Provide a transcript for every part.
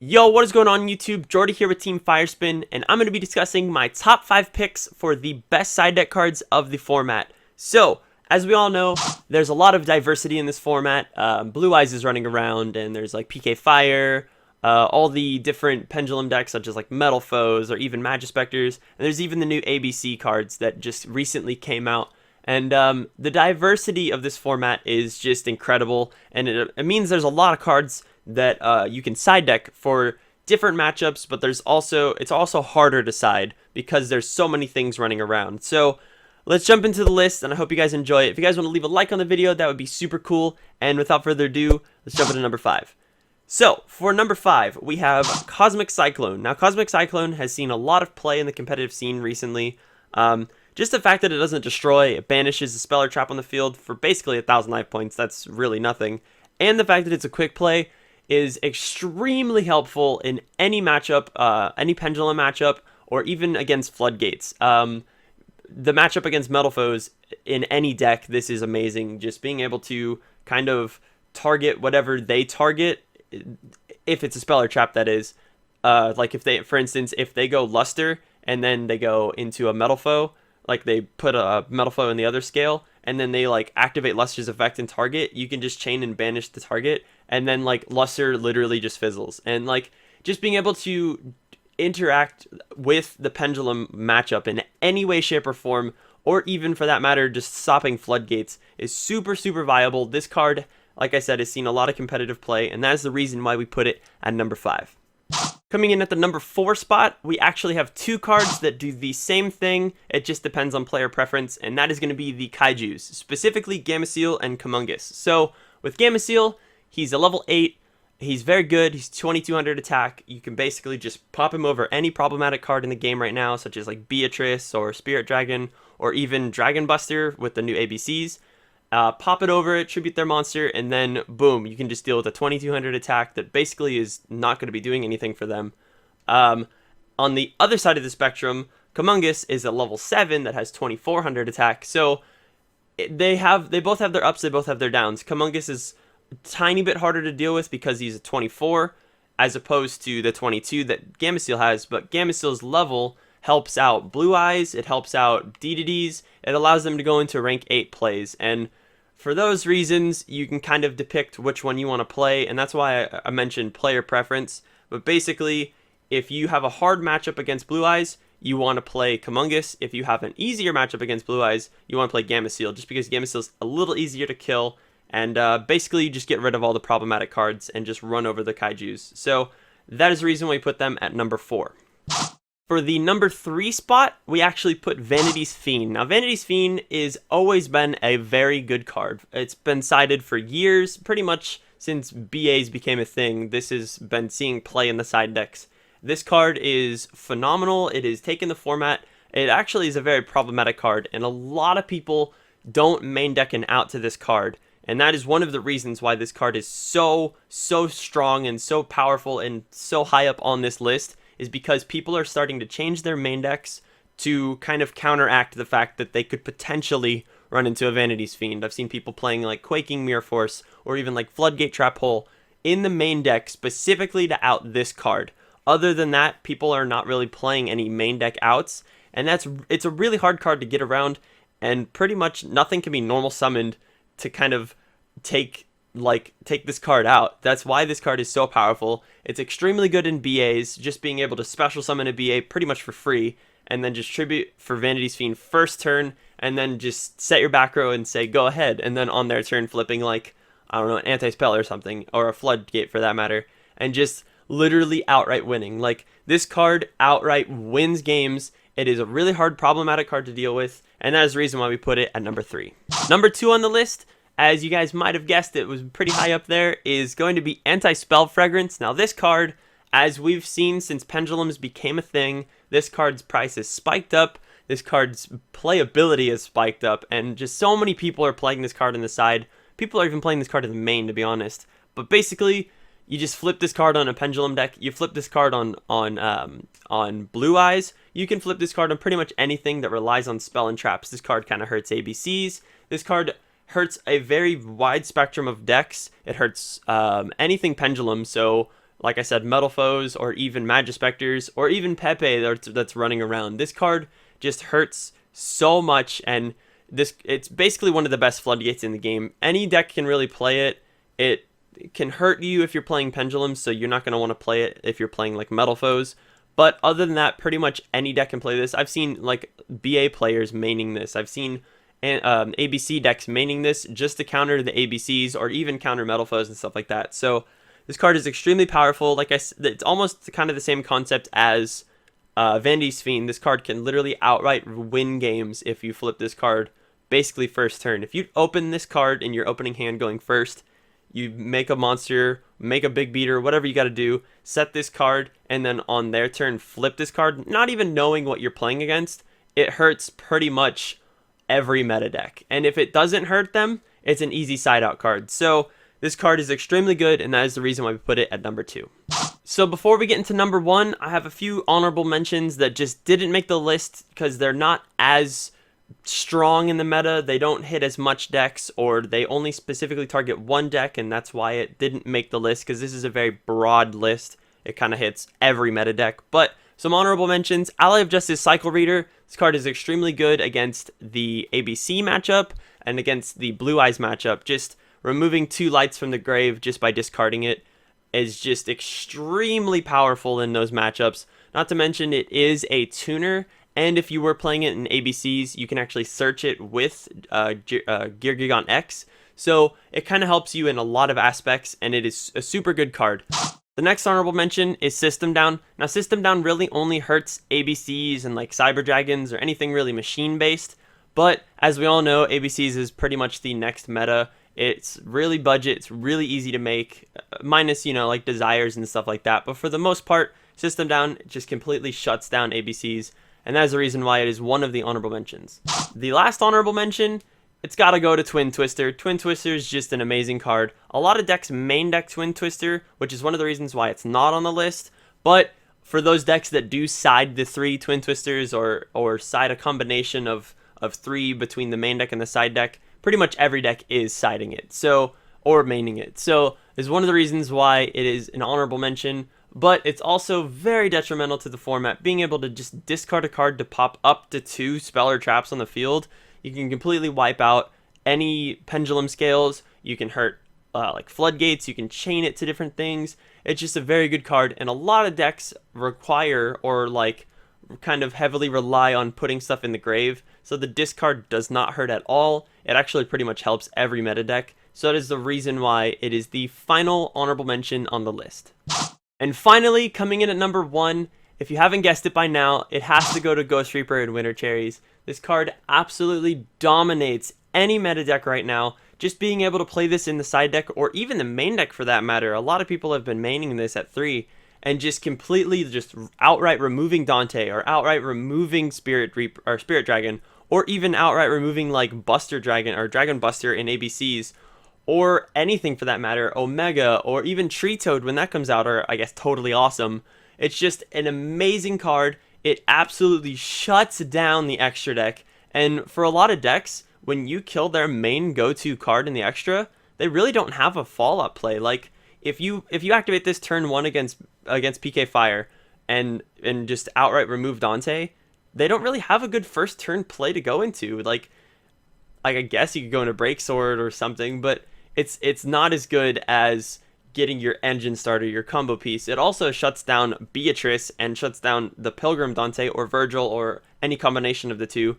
Yo, what is going on YouTube? Jordy here with Team Firespin, and I'm going to be discussing my top 5 picks for the best side deck cards of the format. So, as we all know, there's a lot of diversity in this format. Blue Eyes is running around, and there's like PK Fire, all the different pendulum decks such as like Metal Foes or even Magispectors, and there's even the new ABC cards that just recently came out. And the diversity of this format is just incredible, and it means there's a lot of cards that you can side deck for different matchups, but it's also harder to side because there's so many things running around. So let's jump into the list, and I hope you guys enjoy it. If you guys want to leave a like on the video, that would be super cool. And without further ado, let's jump into number 5. So for number 5, we have Cosmic Cyclone. Now, Cosmic Cyclone has seen a lot of play in the competitive scene recently. Just the fact that it doesn't destroy, it banishes a spell or trap on the field for basically 1,000 life points. That's really nothing. And the fact that it's a quick play is extremely helpful in any matchup, any pendulum matchup, or even against floodgates. The matchup against Metal Foes in any deck, this is amazing. Just being able to kind of target whatever they target, if it's a spell or trap, that is. Like if they, for instance, if they go Luster and then they go into a Metal Foe, like they put a Metal Foe in the other scale, and then they like activate Luster's effect and target, you can just chain and banish the target, and then like Luster literally just fizzles. And like just being able to interact with the pendulum matchup in any way, shape, or form, or even for that matter just stopping floodgates, is super viable. This card, like I said, has seen a lot of competitive play, and that is the reason why we put it at number 5. Coming in at the number 4 spot, we actually have 2 cards that do the same thing. It just depends on player preference, and that is going to be the Kaijus, specifically Gameciel and Kumungus. So with Gameciel, he's a level 8. He's very good. He's 2200 attack. You can basically just pop him over any problematic card in the game right now, such as like Beatrice or Spirit Dragon, or even Dragon Buster with the new ABCs. Pop it over it, tribute their monster, and then boom, you can just deal with a 2200 attack that basically is not going to be doing anything for them. On the other side of the spectrum, Kumungus is a level 7 that has 2400 attack. So they both have their ups, they both have their downs. Kumungus is a tiny bit harder to deal with because he's a 24 as opposed to the 22 that Gameciel has, but Gameciel's level helps out Blue Eyes, it helps out DDDs, it allows them to go into rank 8 plays, and for those reasons, you can kind of depict which one you want to play, and that's why I mentioned player preference. But basically, if you have a hard matchup against Blue Eyes, you want to play Kumungus. If you have an easier matchup against Blue Eyes, you want to play Gameciel, just because Gameciel is a little easier to kill, and basically you just get rid of all the problematic cards and just run over the Kaijus. So that is the reason why we put them at number 4. For the number 3 spot, we actually put Vanity's Fiend. Now, Vanity's Fiend has always been a very good card. It's been sided for years, pretty much since BAs became a thing. This has been seeing play in the side decks. This card is phenomenal. It has taken the format. It actually is a very problematic card, and a lot of people don't main deck and out to this card. And that is one of the reasons why this card is so strong and so powerful and so high up on this list, is because people are starting to change their main decks to kind of counteract the fact that they could potentially run into a Vanity's Fiend. I've seen people playing like Quaking Mirror Force or even like Floodgate Trap Hole in the main deck specifically to out this card. Other than that, people are not really playing any main deck outs, and it's a really hard card to get around, and pretty much nothing can be normal summoned to kind of take this card out. That's why this card is so powerful. It's extremely good in BAs, just being able to special summon a BA pretty much for free, and then just tribute for Vanity's Fiend first turn, and then just set your back row and say go ahead, and then on their turn flipping like, I don't know, an anti-spell or something, or a floodgate for that matter, and just literally outright winning. Like, this card outright wins games. It is a really hard problematic card to deal with, and that is the reason why we put it at number 3. Number 2 on the list, as you guys might have guessed, it was pretty high up there, is going to be Anti-Spell Fragrance. Now this card, as we've seen since Pendulums became a thing, this card's price is spiked up, this card's playability is spiked up, and just so many people are playing this card on the side. People are even playing this card in the main, to be honest. But basically, you just flip this card on a Pendulum deck, you flip this card on Blue Eyes, you can flip this card on pretty much anything that relies on spell and traps. This card kind of hurts ABCs. This card hurts a very wide spectrum of decks. It hurts anything pendulum, so like I said, Metal Foes, or even Magispectors, or even Pepe that's running around. This card just hurts so much, and it's basically one of the best floodgates in the game. Any deck can really play it. It can hurt you if you're playing Pendulums, so you're not going to want to play it if you're playing like Metal Foes. But other than that, pretty much any deck can play this. I've seen like BA players maining this. I've seen ABC decks maining this just to counter the ABCs or even counter Metal Foes and stuff like that. So this card is extremely powerful. Like I said, it's almost kind of the same concept as Vandy's Fiend. This card can literally outright win games if you flip this card basically first turn. If you open this card in your opening hand going first, you make a monster, make a big beater, whatever you got to do, set this card, and then on their turn flip this card, not even knowing what you're playing against. It hurts pretty much every meta deck. And if it doesn't hurt them, it's an easy side out card. So this card is extremely good, and that is the reason why we put it at number 2. So before we get into number 1, I have a few honorable mentions that just didn't make the list because they're not as strong in the meta. They don't hit as much decks, or they only specifically target one deck, and that's why it didn't make the list, because this is a very broad list. It kind of hits every meta deck. But some honorable mentions: Ally of Justice Cycle Reader. This card is extremely good against the ABC matchup and against the Blue Eyes matchup. Just removing 2 lights from the grave just by discarding it is just extremely powerful in those matchups. Not to mention, it is a tuner, and if you were playing it in ABCs, you can actually search it with Geargigon X. So it kind of helps you in a lot of aspects, and it is a super good card. The next honorable mention is System Down. Now, System Down really only hurts ABCs and like Cyber Dragons or anything really machine-based. But as we all know, ABCs is pretty much the next meta. It's really budget, it's really easy to make, minus, like Desires and stuff like that. But for the most part, System Down just completely shuts down ABCs, and that is the reason why it is one of the honorable mentions. The last honorable mention, it's got to go to Twin Twister. Twin Twister is just an amazing card. A lot of decks main deck Twin Twister, which is one of the reasons why it's not on the list. But for those decks that do side the 3 Twin Twisters, or side a combination of 3 between the main deck and the side deck, pretty much every deck is siding it, or maining it. So is one of the reasons why it is an honorable mention, but it's also very detrimental to the format. Being able to just discard a card to pop up to 2 spell or traps on the field, you can completely wipe out any pendulum scales. You can hurt like floodgates, you can chain it to different things. It's just a very good card, and a lot of decks require or like kind of heavily rely on putting stuff in the grave, so the discard does not hurt at all. It actually pretty much helps every meta deck, so that is the reason why it is the final honorable mention on the list. And finally, coming in at number 1, if you haven't guessed it by now, it has to go to Ghost Reaper and Winter Cherries. This card absolutely dominates any meta deck right now. Just being able to play this in the side deck, or even the main deck for that matter. A lot of people have been maining this at 3, and just completely just outright removing Dante, or outright removing Spirit Reaper or Spirit Dragon, or even outright removing like Buster Dragon or Dragon Buster in ABCs, or anything for that matter, Omega, or even Tree Toad when that comes out, are I guess totally awesome. It's just an amazing card. It absolutely shuts down the extra deck, and for a lot of decks, when you kill their main go-to card in the extra, they really don't have a follow-up play. Like if you activate this turn 1 against PK Fire and just outright remove Dante, they don't really have a good first turn play to go into. Like I guess you could go into Break Sword or something, but it's not as good as getting your engine starter, your combo piece. It also shuts down Beatrice and shuts down the Pilgrim Dante or Virgil or any combination of the two,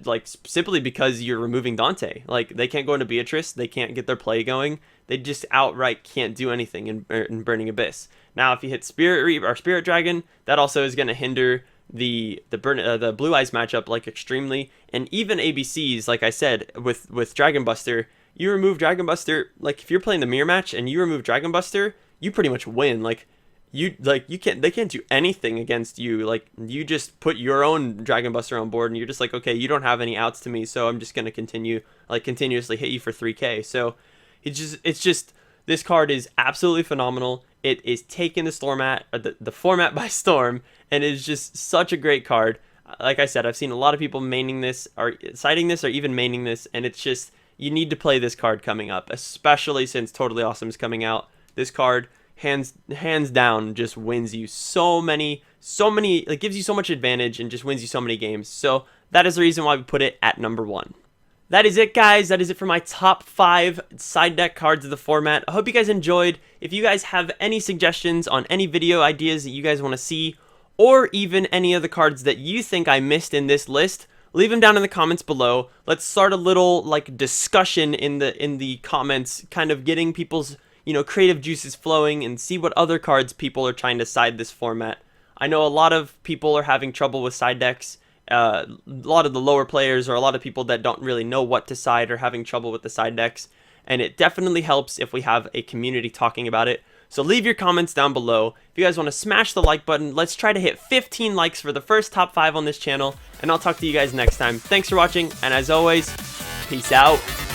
like simply because you're removing Dante. Like they can't go into Beatrice, they can't get their play going. They just outright can't do anything in Burning Abyss. Now, if you hit Spirit Reap or Spirit Dragon, that also is going to hinder the Blue Eyes matchup like extremely. And even ABCs, like I said, with Dragon Buster, you remove Dragon Buster, like if you're playing the mirror match and you remove Dragon Buster, you pretty much win. They can't do anything against you. Like you just put your own Dragon Buster on board and you're just like, okay, you don't have any outs to me, so I'm just gonna continuously hit you for 3k. So it's just this card is absolutely phenomenal. It is taking the format by storm, and it is just such a great card. Like I said, I've seen a lot of people maining this, or citing this, or even maining this, and it's just, you need to play this card coming up, especially since Totally Awesome is coming out. This card hands down just wins you so many, it gives you so much advantage and just wins you so many games. So that is the reason why we put it at number 1. That is it, guys. That is it for my top 5 side deck cards of the format. I hope you guys enjoyed. If you guys have any suggestions on any video ideas that you guys want to see, or even any of the cards that you think I missed in this list, leave them down in the comments below. Let's start a little discussion in the comments, kind of getting people's creative juices flowing, and see what other cards people are trying to side this format. I know a lot of people are having trouble with side decks. A lot of the lower players, or a lot of people that don't really know what to side, are having trouble with the side decks, and it definitely helps if we have a community talking about it. So leave your comments down below. If you guys want to smash the like button, let's try to hit 15 likes for the first top 5 on this channel, and I'll talk to you guys next time. Thanks for watching, and as always, peace out.